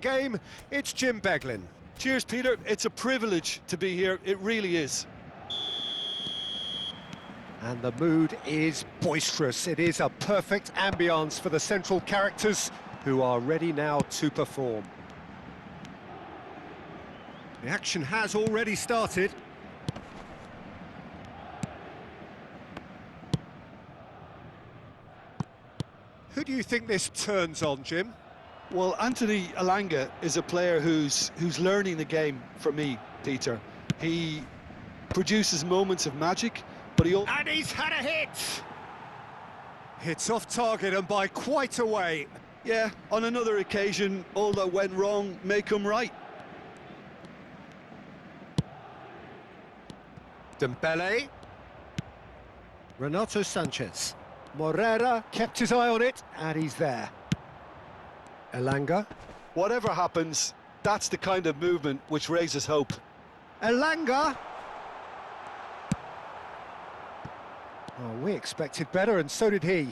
Game, it's Jim Beglin. Cheers, Peter. It's a privilege to be here. It really is. And the mood is boisterous. It is a perfect ambience for the central characters who are ready now to perform. The action has already started. Who do you think this turns on, Jim? Well, Anthony Elanga is a player who's learning the game for me, Peter. He produces moments of magic, but And he's had a hit! Hits off target and by quite a way. Yeah, on another occasion, all that went wrong may come right. Dembele. Renato Sanchez. Morera kept his eye on it, and he's there. Elanga. Whatever happens, that's the kind of movement which raises hope. Elanga. Oh, we expected better, and so did he.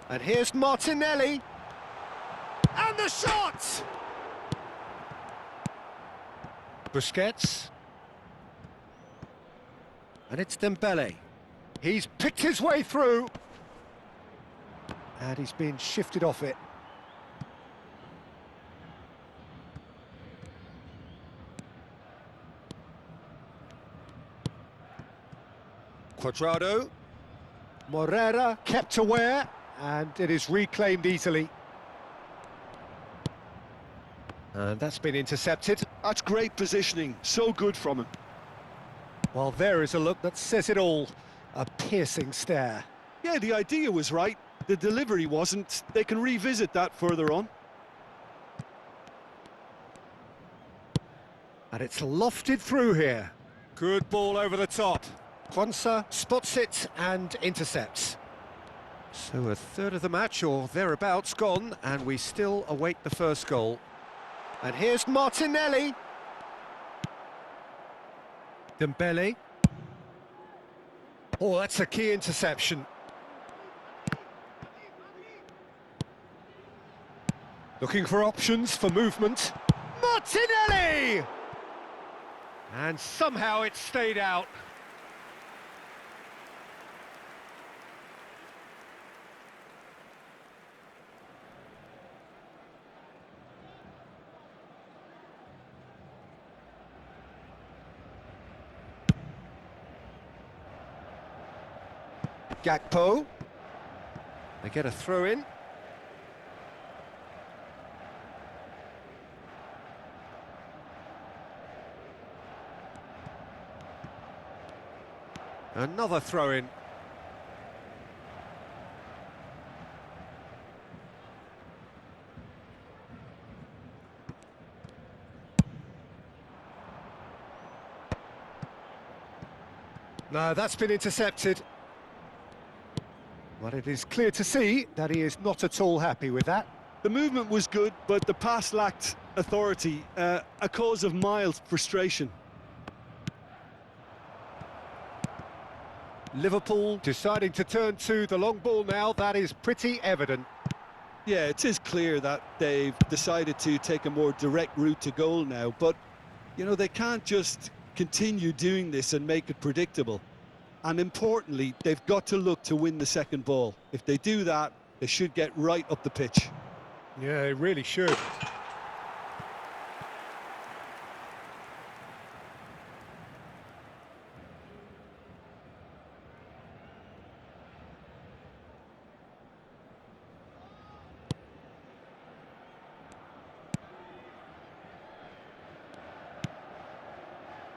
And here's Martinelli. And the shot! Busquets. And it's Dembele. He's picked his way through. And he's been shifted off it. Cuadrado. Morera kept aware, and it is reclaimed easily. And that's been intercepted. That's great positioning, so good from him. Well, there is a look that says it all. A piercing stare. Yeah, the idea was right, the delivery wasn't. They can revisit that further on. And it's lofted through here. Good ball over the top. Quansah spots it and intercepts. So a third of the match, or thereabouts, gone, and we still await the first goal. And here's Martinelli. Dembele. Oh, that's a key interception. Looking for options for movement. Martinelli! And somehow it stayed out. Gakpo. They get a throw in. Another throw in. No, that's been intercepted. But it is clear to see that he is not at all happy with that. The movement was good, but the pass lacked authority, a cause of mild frustration. Liverpool deciding to turn to the long ball now, that is pretty evident. Yeah, it is clear that they've decided to take a more direct route to goal now, but, you know, they can't just continue doing this and make it predictable. And importantly, they've got to look to win the second ball. If they do that, they should get right up the pitch. Yeah, they really should.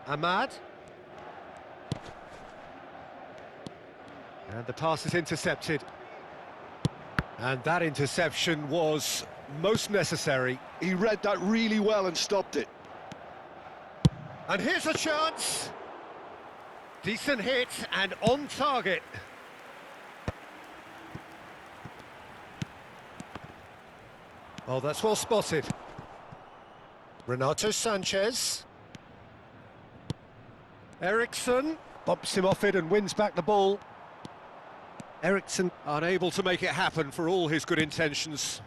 Ahmad. And the pass is intercepted. And that interception was most necessary. He read that really well and stopped it. And here's a chance. Decent hit and on target. Oh, that's well spotted. Renato Sanchez. Eriksson bumps him off it and wins back the ball. Eriksson unable to make it happen for all his good intentions.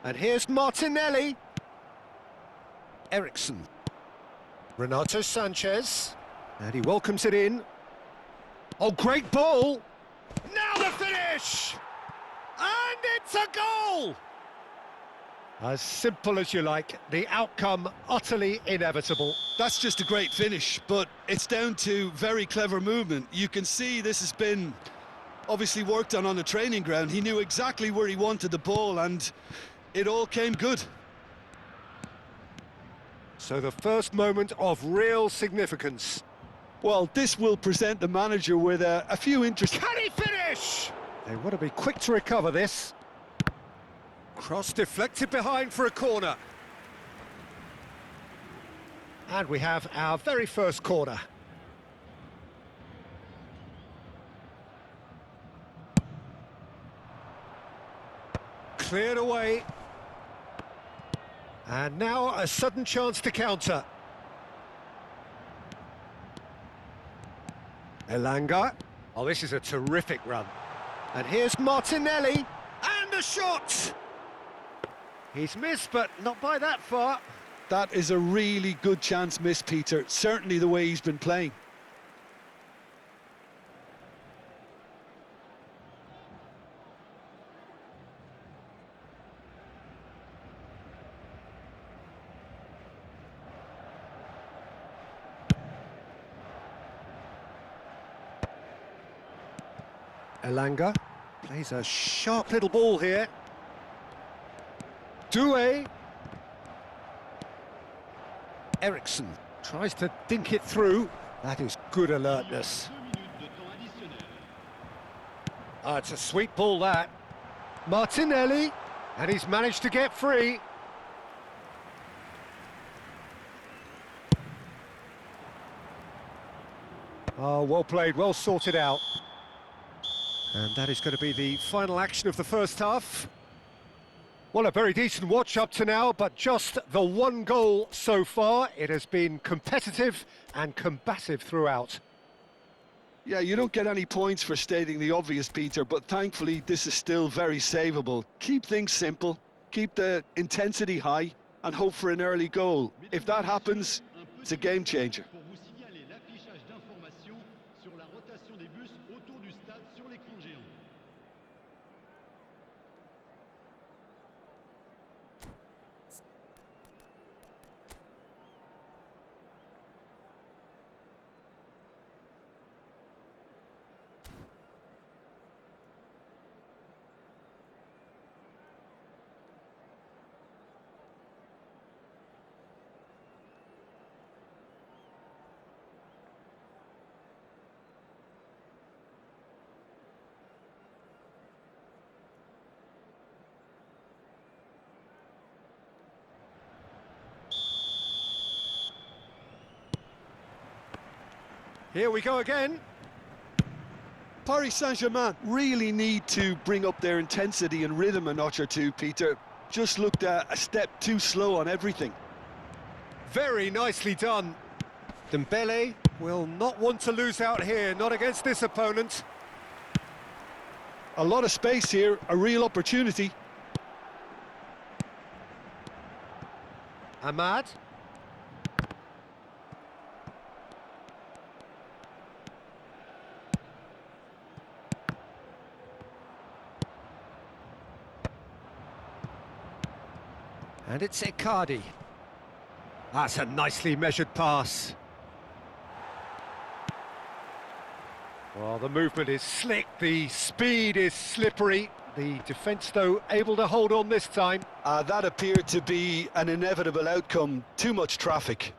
And here's Martinelli. Ericsson. Renato Sanchez. And he welcomes it in. Oh, great ball! Now the finish! And it's a goal! As simple as you like, the outcome utterly inevitable. That's just a great finish, but it's down to very clever movement. You can see this has been obviously worked on the training ground. He knew exactly where he wanted the ball, and it all came good. So the first moment of real significance. Well, this will present the manager with a few interesting... Can he finish? They want to be quick to recover this. Cross deflected behind for a corner. And we have our very first corner. Cleared away. And now a sudden chance to counter. Elanga. Oh, this is a terrific run. And here's Martinelli. And a shot! He's missed, but not by that far. That is a really good chance miss, Peter. Certainly the way he's been playing. Elanga plays a sharp little ball here. Doué. Ericsson tries to dink it through. That is good alertness. Ah, it's a sweet ball, that. Martinelli, and he's managed to get free. Oh, well played, well sorted out. And that is going to be the final action of the first half. Well, a very decent watch up to now, but just the one goal so far. It has been competitive and combative throughout. Yeah, you don't get any points for stating the obvious, Peter, but thankfully this is still very savable. Keep things simple, keep the intensity high, and hope for an early goal. If that happens, it's a game changer. Here we go again. Paris Saint-Germain really need to bring up their intensity and rhythm a notch or two, Peter. Just looked a step too slow on everything. Very nicely done. Dembele will not want to lose out here, not against this opponent. A lot of space here, a real opportunity. Ahmad. And it's Icardi. That's a nicely measured pass. Well, the movement is slick, the speed is slippery. The defence, though, able to hold on this time. That appeared to be an inevitable outcome. Too much traffic.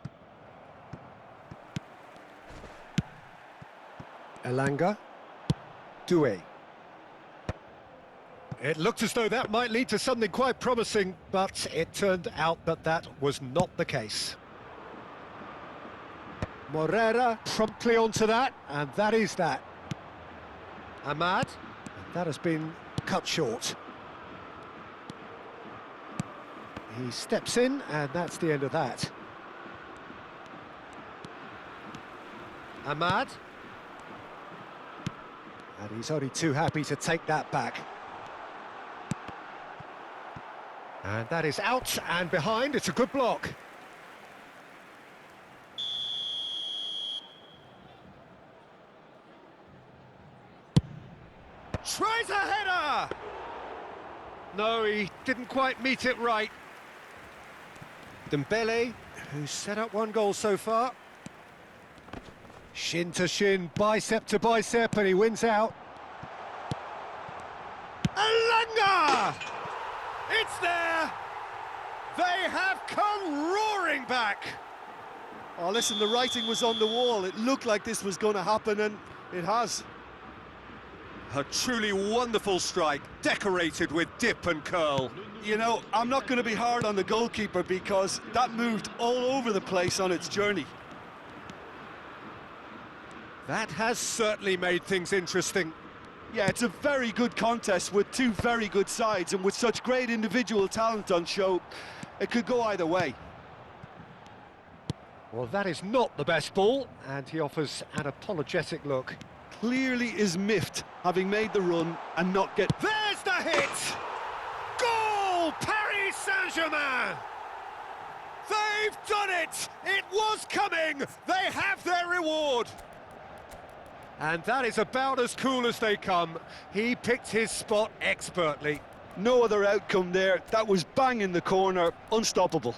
Elanga. Doué. It looked as though that might lead to something quite promising, but it turned out that that was not the case. Morera promptly onto that, and that is that. Ahmad, that has been cut short. He steps in, and that's the end of that. Ahmad. And he's only too happy to take that back. And that is out and behind. It's a good block. Tries a header! No, he didn't quite meet it right. Dembele, who's set up one goal so far. Shin to shin, bicep to bicep, and he wins out. Elanga! It's there! They have come roaring back! Oh, listen, the writing was on the wall. It looked like this was going to happen, and it has. A truly wonderful strike, decorated with dip and curl. You know, I'm not going to be hard on the goalkeeper because that moved all over the place on its journey. That has certainly made things interesting. Yeah, it's a very good contest with two very good sides, and with such great individual talent on show, it could go either way. Well, that is not the best ball, and he offers an apologetic look. Clearly is miffed, having made the run and not get... There's the hit! Goal! Paris Saint-Germain! They've done it! It was coming! They have their reward! And that is about as cool as they come. He picked his spot expertly. No other outcome there. That was bang in the corner, unstoppable.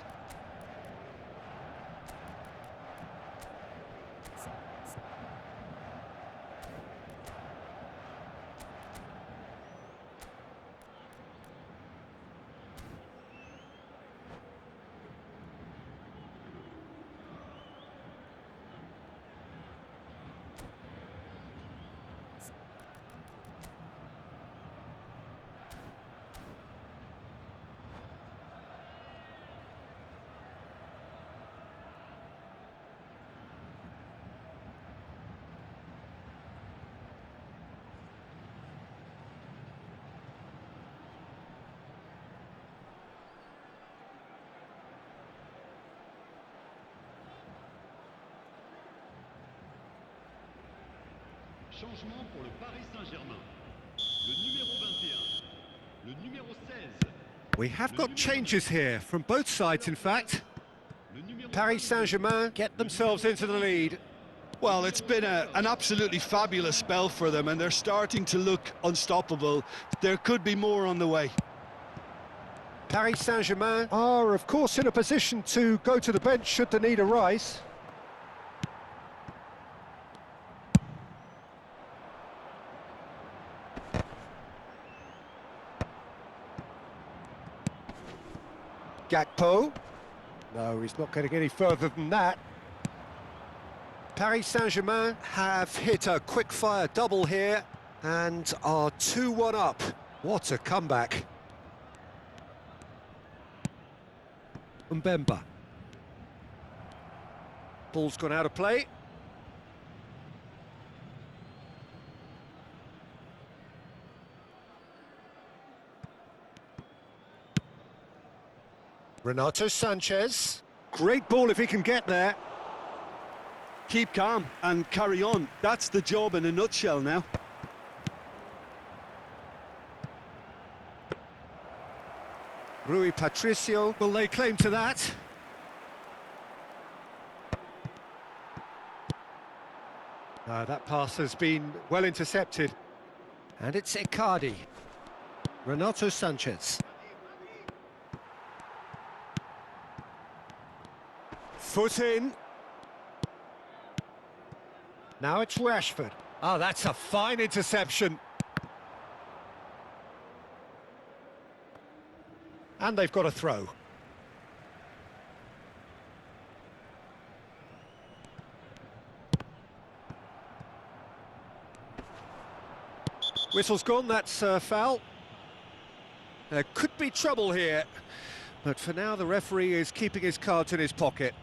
Changement pour le Paris Saint-Germain. Le numéro 21, le numéro 16. We have got changes here, from both sides in fact. Paris Saint-Germain get themselves into the lead. Well, it's been an absolutely fabulous spell for them, and they're starting to look unstoppable. There could be more on the way. Paris Saint-Germain are, of course, in a position to go to the bench should the need arise. Gakpo. No, he's not getting any further than that. Paris Saint-Germain have hit a quick-fire double here and are 2-1 up. What a comeback. Mbemba. Ball's gone out of play. Renato Sanchez. Great ball if he can get there. Keep calm and carry on. That's the job in a nutshell now. Rui Patricio will lay claim to that. That pass has been well intercepted. And it's Icardi. Renato Sanchez. Foot in. Now it's Rashford. Oh, that's a fine interception. And they've got a throw. Whistle's gone, that's foul. There could be trouble here, but for now the referee is keeping his cards in his pocket.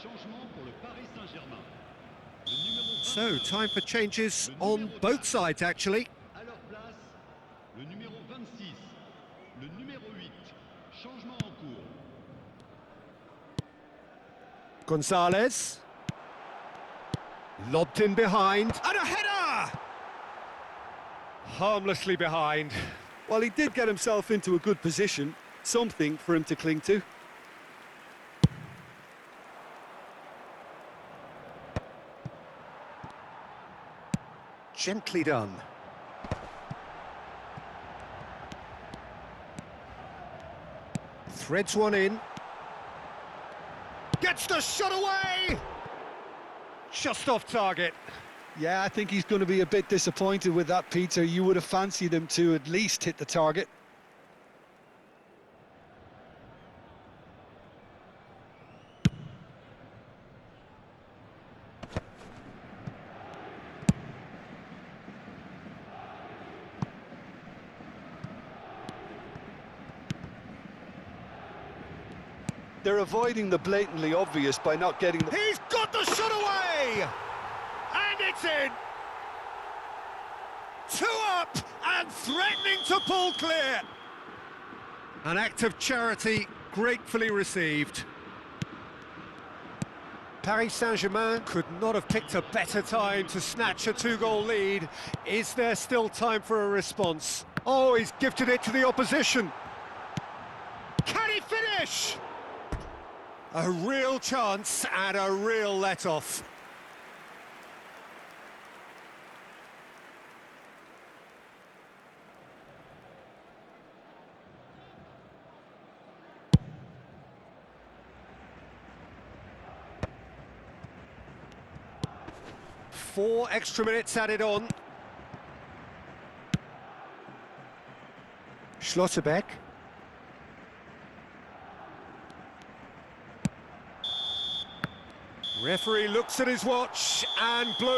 Changement pour le Paris Saint-Germain. Le numéro So, 29. time for changes on both sides, actually. À leur place, le numéro 26. Le numéro 8. Changement en cours. Gonzalez. Lobbed in behind. And a header! Harmlessly behind. Well, he did get himself into a good position, something for him to cling to. Gently done. Threads one in. Gets the shot away! Just off target. Yeah, I think he's going to be a bit disappointed with that, Peter. You would have fancied him to at least hit the target. They're avoiding the blatantly obvious by not getting the... He's got the shot away! And it's in! 2 up and threatening to pull clear. An act of charity gratefully received. Paris Saint-Germain could not have picked a better time to snatch a 2-goal lead. Is there still time for a response? Oh, he's gifted it to the opposition. Can he finish? A real chance and a real let-off. Four extra minutes added on. Schlotterbeck. Referee looks at his watch and blows.